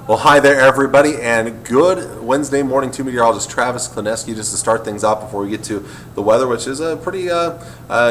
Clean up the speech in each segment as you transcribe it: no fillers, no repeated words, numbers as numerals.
Well, hi there, everybody, and good Wednesday morning to meteorologist Travis Klineski. Just to start things off before we get to the weather, which is a pretty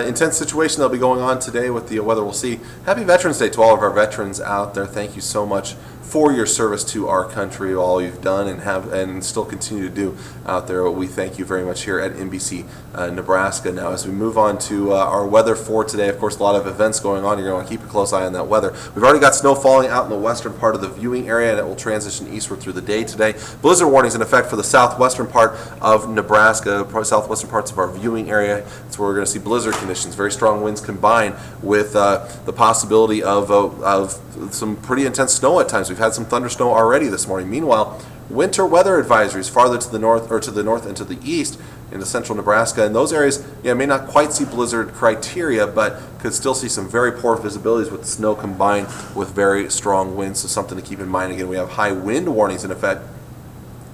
intense situation that'll be going on today with the weather. We'll see. Happy Veterans Day to all of our veterans out there. Thank you so much for your service to our country, all you've done and have and still continue to do out there. We thank you very much here at NBC Nebraska. Now, as we move on to our weather for today, of course, a lot of events going on. You're going to want to keep a close eye on that weather. We've already got snow falling out in the western part of the viewing area, and it will transition eastward through the day today. Blizzard warnings in effect for the southwestern part of Nebraska, southwestern parts of our viewing area. That's where we're going to see blizzard conditions. Very strong winds combined with the possibility of some pretty intense snow at times. We've had some thunder snow already this morning. Meanwhile, winter weather advisories farther to the north and to the east into central Nebraska. And those areas may not quite see blizzard criteria, but could still see some very poor visibilities with snow combined with very strong winds. So something to keep in mind. Again, we have high wind warnings in effect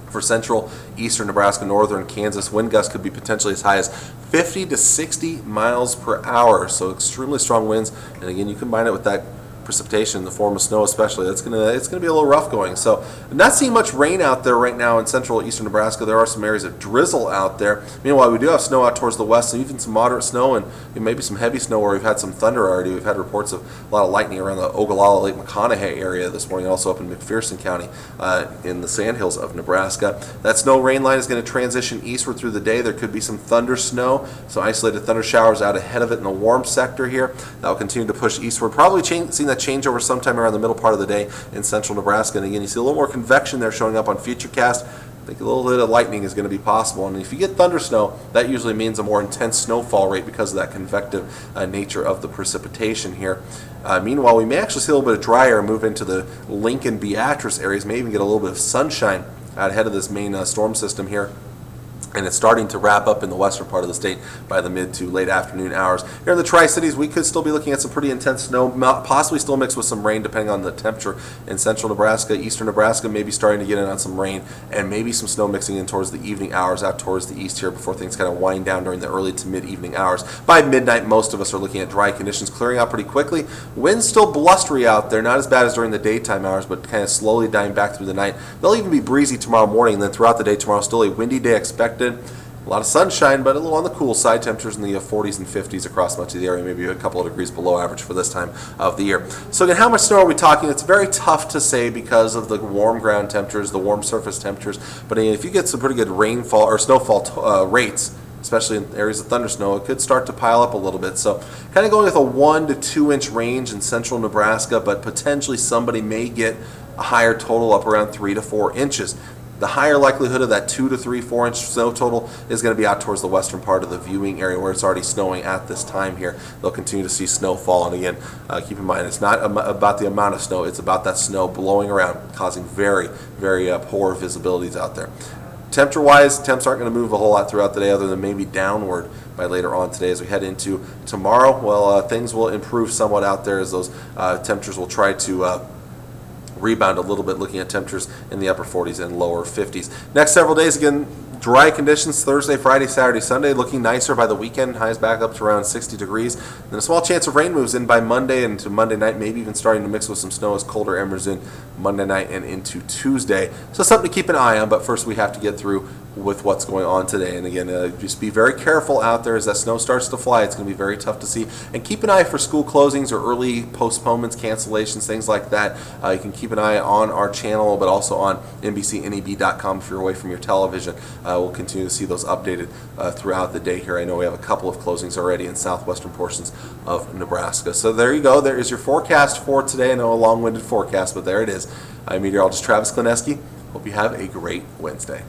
for central, eastern Nebraska, northern Kansas. Wind gusts could be potentially as high as 50 to 60 miles per hour. So extremely strong winds. And again, you combine it with that precipitation in the form of snow, especially, it's gonna be a little rough going. So not seeing much rain out there right now in central eastern Nebraska. There are some areas of drizzle out there. Meanwhile, we do have snow out towards the west, and even some moderate snow and maybe some heavy snow where we've had some thunder already. We've had reports of a lot of lightning around the Ogallala, Lake McConaughey area this morning, also up in McPherson County in the Sandhills of Nebraska. That snow rain line is going to transition eastward through the day. There could be some thunder snow, some isolated thunder showers out ahead of it in the warm sector here. That will continue to push eastward. Probably seeing that change over sometime around the middle part of the day in central Nebraska. And again, you see a little more convection there showing up on Futurecast. I think a little bit of lightning is going to be possible. And if you get thunder snow, that usually means a more intense snowfall rate because of that convective nature of the precipitation here. Meanwhile, we may actually see a little bit of dry air move into the Lincoln, Beatrice areas, may even get a little bit of sunshine out ahead of this main storm system here. And it's starting to wrap up in the western part of the state by the mid to late afternoon hours. Here in the Tri-Cities, we could still be looking at some pretty intense snow, possibly still mixed with some rain depending on the temperature in central Nebraska. Eastern Nebraska may be starting to get in on some rain and maybe some snow mixing in towards the evening hours out towards the east here before things kind of wind down during the early to mid-evening hours. By midnight, most of us are looking at dry conditions clearing out pretty quickly. Winds still blustery out there, not as bad as during the daytime hours, but kind of slowly dying back through the night. They'll even be breezy tomorrow morning, and then throughout the day tomorrow, still a windy day expected. A lot of sunshine, but a little on the cool side. Temperatures in the 40s and 50s across much of the area, maybe a couple of degrees below average for this time of the year. So again, how much snow are we talking? It's very tough to say because of the warm ground temperatures, the warm surface temperatures. But if you get some pretty good rainfall or snowfall rates, especially in areas of thunder snow, it could start to pile up a little bit. So kind of going with a 1 to 2 inch range in central Nebraska, but potentially somebody may get a higher total up around 3 to 4 inches. The higher likelihood of that 2 to 3, 4 inch snow total is going to be out towards the western part of the viewing area where it's already snowing at this time here. They'll continue to see snow fall, and again, keep in mind it's not about the amount of snow, it's about that snow blowing around, causing very, very poor visibilities out there. Temperature-wise, temps aren't going to move a whole lot throughout the day other than maybe downward by later on today. As we head into tomorrow, well, things will improve somewhat out there as those temperatures will try to rebound a little bit, looking at temperatures in the upper 40s and lower 50s. Next several days, again, dry conditions Thursday, Friday, Saturday, Sunday, looking nicer by the weekend. Highs back up to around 60 degrees. Then a small chance of rain moves in by Monday and to Monday night, maybe even starting to mix with some snow as colder air moves in Monday night and into Tuesday. So something to keep an eye on, but first we have to get through with what's going on today. And again, just be very careful out there as that snow starts to fly. It's going to be very tough to see. And keep an eye for school closings or early postponements, cancellations, things like that. You can keep an eye on our channel, but also on NBCNEB.com if you're away from your television. We'll continue to see those updated throughout the day here. I know we have a couple of closings already in southwestern portions of Nebraska. So there you go. There is your forecast for today. I know a long-winded forecast, but there it is. I'm meteorologist Travis Klineski. Hope you have a great Wednesday.